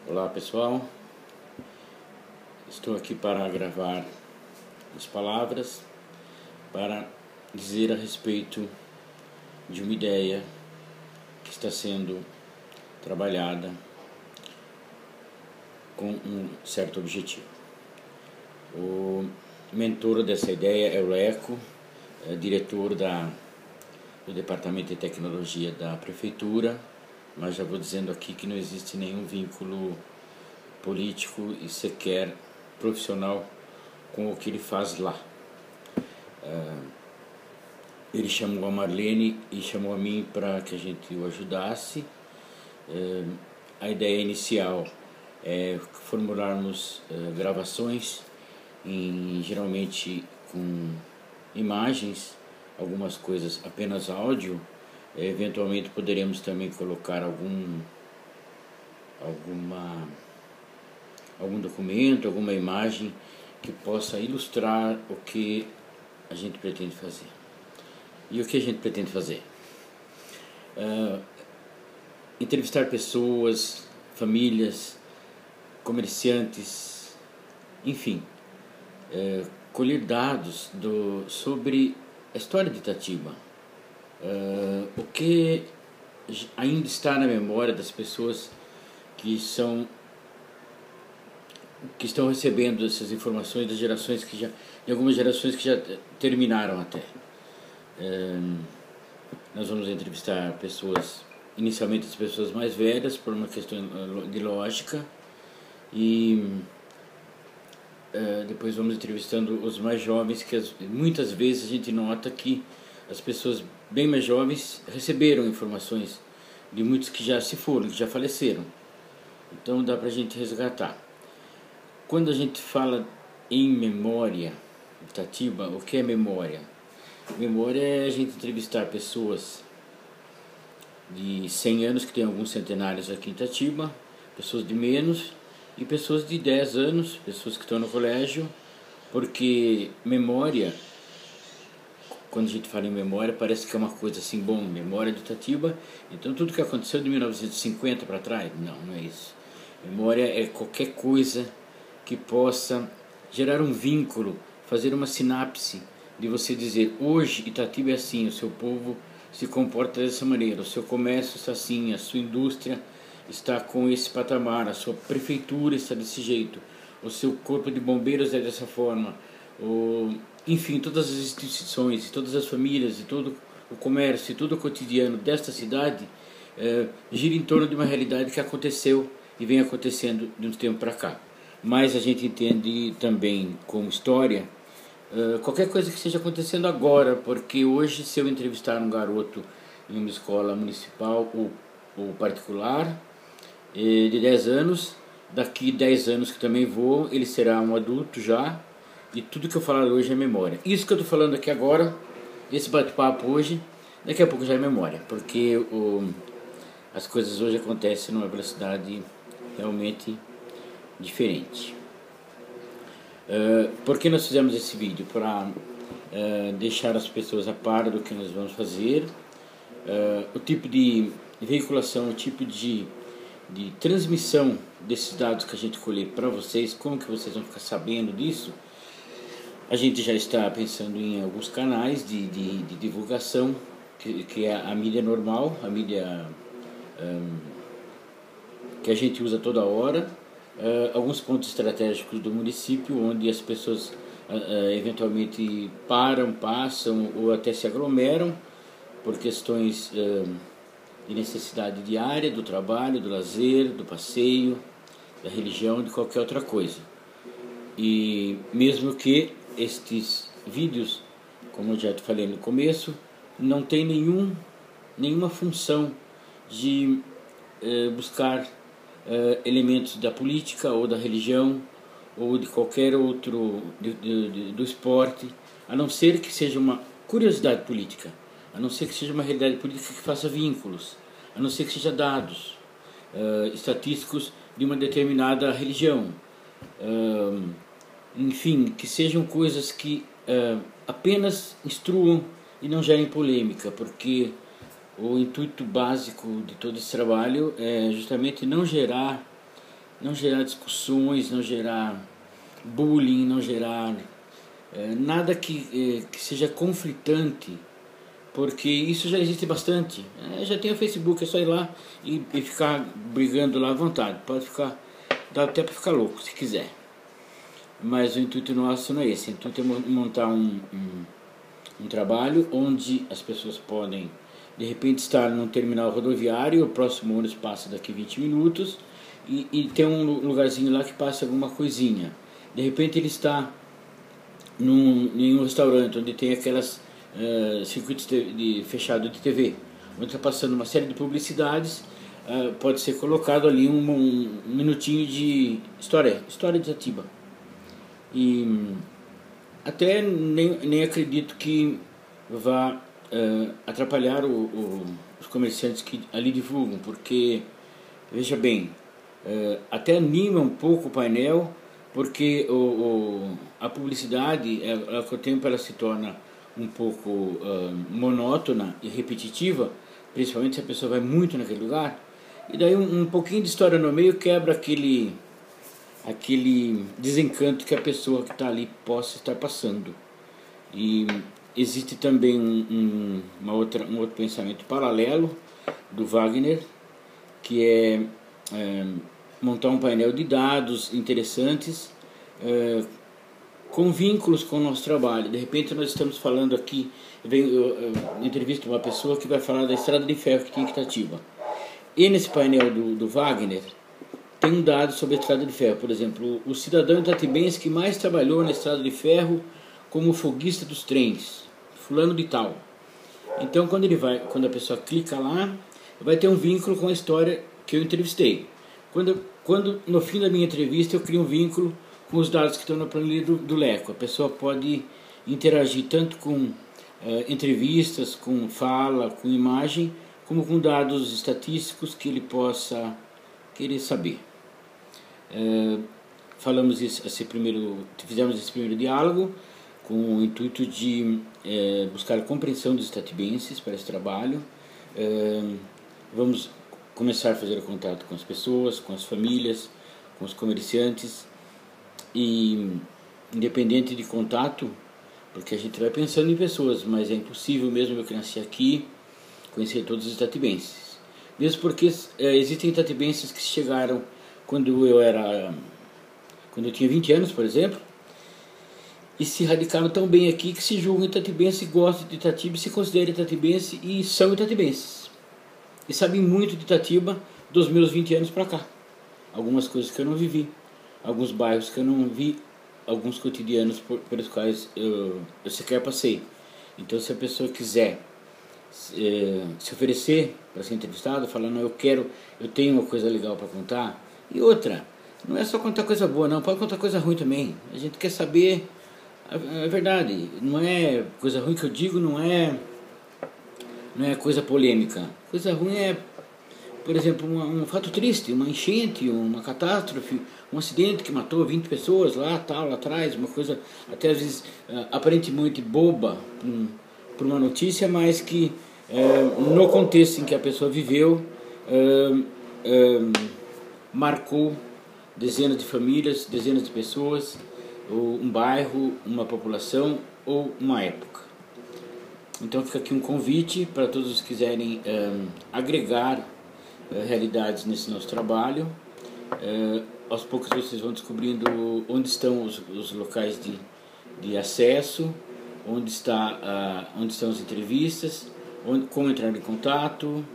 Olá pessoal, estou aqui para gravar as palavras para dizer a respeito de uma ideia que está sendo trabalhada com um certo objetivo. O mentor dessa ideia é o Leco, diretor do Departamento de Tecnologia da Prefeitura, mas já vou dizendo aqui que não existe nenhum vínculo político e sequer profissional com o que ele faz lá. Ele chamou a Marlene e chamou a mim para que a gente o ajudasse. A ideia inicial é formularmos gravações, geralmente com imagens, algumas coisas apenas áudio. Eventualmente poderemos também colocar algum documento, alguma imagem que possa ilustrar o que a gente pretende fazer. E o que a gente pretende fazer? Entrevistar pessoas, famílias, comerciantes, enfim, colher dados sobre a história de Itatiba, o que ainda está na memória das pessoas que estão recebendo essas informações das gerações de algumas gerações que já terminaram até. Nós vamos entrevistar pessoas, inicialmente as pessoas mais velhas, por uma questão de lógica, e depois vamos entrevistando os mais jovens, que muitas vezes a gente nota que as pessoas bem mais jovens receberam informações de muitos que já se foram, que já faleceram. Então dá para a gente resgatar. Quando a gente fala em memória, Itatiba, o que é memória? Memória é a gente entrevistar pessoas de 100 anos, que tem alguns centenários aqui em Itatiba, pessoas de menos e pessoas de 10 anos, pessoas que estão no colégio, porque memória, quando a gente fala em memória, parece que é uma coisa assim, bom, memória de Itatiba, então tudo que aconteceu de 1950 para trás, não é isso. Memória é qualquer coisa que possa gerar um vínculo, fazer uma sinapse, de você dizer, hoje Itatiba é assim, o seu povo se comporta dessa maneira, o seu comércio está assim, a sua indústria está com esse patamar, a sua prefeitura está desse jeito, o seu corpo de bombeiros é dessa forma, enfim, todas as instituições, todas as famílias, e todo o comércio, e todo o cotidiano desta cidade gira em torno de uma realidade que aconteceu e vem acontecendo de um tempo para cá. Mas a gente entende também como história qualquer coisa que esteja acontecendo agora, porque hoje, se eu entrevistar um garoto em uma escola municipal ou particular de 10 anos, daqui 10 anos que também vou, ele será um adulto já, e tudo que eu falar hoje é memória. Isso que eu estou falando aqui agora, esse bate-papo hoje, daqui a pouco já é memória, porque as coisas hoje acontecem numa velocidade realmente diferente. Por que nós fizemos esse vídeo? Para deixar as pessoas a par do que nós vamos fazer, o tipo de veiculação, o tipo de transmissão desses dados que a gente colher para vocês, como que vocês vão ficar sabendo disso. A gente já está pensando em alguns canais de divulgação, que é a mídia normal, a mídia que a gente usa toda hora, alguns pontos estratégicos do município, onde as pessoas eventualmente passam ou até se aglomeram por questões de necessidade diária, do trabalho, do lazer, do passeio, da religião, de qualquer outra coisa. E mesmo que estes vídeos, como eu já te falei no começo, não tem nenhuma função de buscar elementos da política ou da religião ou de qualquer outro do esporte, a não ser que seja uma curiosidade política, a não ser que seja uma realidade política que faça vínculos, a não ser que seja dados estatísticos de uma determinada religião, enfim, que sejam coisas que apenas instruam e não gerem polêmica, porque o intuito básico de todo esse trabalho é justamente não gerar não gerar discussões, não gerar bullying, não gerar nada que seja conflitante, porque isso já existe bastante. Já tem o Facebook, é só ir lá e ficar brigando lá à vontade. Pode ficar, dá até para ficar louco se quiser. Mas o intuito nosso não é esse. O intuito é montar um trabalho onde as pessoas podem, de repente, estar num terminal rodoviário, o próximo ônibus passa daqui 20 minutos, e tem um lugarzinho lá que passa alguma coisinha. De repente ele está em um restaurante onde tem aquelas circuitos fechado de TV, onde está passando uma série de publicidades, pode ser colocado ali um minutinho de história de Itatiba. E até nem acredito que vá atrapalhar os comerciantes que ali divulgam, porque, veja bem, até anima um pouco o painel, porque a publicidade, com o tempo ela se torna um pouco monótona e repetitiva, principalmente se a pessoa vai muito naquele lugar, e daí um pouquinho de história no meio quebra aquele desencanto que a pessoa que está ali possa estar passando. E existe também um outro pensamento paralelo do Wagner, que é montar um painel de dados interessantes com vínculos com o nosso trabalho. De repente nós estamos falando aqui, eu entrevisto uma pessoa que vai falar da estrada de ferro que tem em Itatiba. E nesse painel do Wagner tem um dado sobre a estrada de ferro. Por exemplo, o cidadão itatibense que mais trabalhou na estrada de ferro como foguista dos trens, fulano de tal. Então quando a pessoa clica lá, vai ter um vínculo com a história que eu entrevistei. Quando no fim da minha entrevista eu crio um vínculo com os dados que estão na planilha do Leco, a pessoa pode interagir tanto com entrevistas, com fala, com imagem, como com dados estatísticos que ele possa querer saber. Fizemos esse primeiro diálogo com o intuito de buscar a compreensão dos itatibenses para esse trabalho. Vamos começar a fazer contato com as pessoas, com as famílias, com os comerciantes, e independente de contato, porque a gente vai pensando em pessoas, mas é impossível mesmo eu que nasci aqui conhecer todos os itatibenses. Mesmo porque existem itatibenses que chegaram quando eu tinha 20 anos, por exemplo, e se radicaram tão bem aqui que se julgam itatibense, gostam de Itatiba, se consideram itatibense e são itatibenses. E sabem muito de Itatiba dos meus 20 anos para cá. Algumas coisas que eu não vivi, alguns bairros que eu não vi, alguns cotidianos pelos quais eu sequer passei. Então, se a pessoa quiser se oferecer para ser entrevistado, falando, eu tenho uma coisa legal para contar. E outra, não é só contar coisa boa, não, pode contar coisa ruim também. A gente quer saber a verdade. Não é coisa ruim que eu digo, não é coisa polêmica. Coisa ruim é, por exemplo, um fato triste, uma enchente, uma catástrofe, um acidente que matou 20 pessoas lá atrás, uma coisa até às vezes aparentemente boba por uma notícia, mas que no contexto em que a pessoa viveu marcou dezenas de famílias, dezenas de pessoas, ou um bairro, uma população ou uma época. Então fica aqui um convite para todos os que quiserem agregar realidades nesse nosso trabalho. Aos poucos vocês vão descobrindo onde estão os locais de acesso, onde estão as entrevistas, como entrar em contato,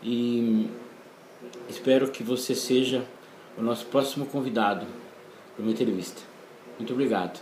e espero que você seja o nosso próximo convidado para uma entrevista. Muito obrigado.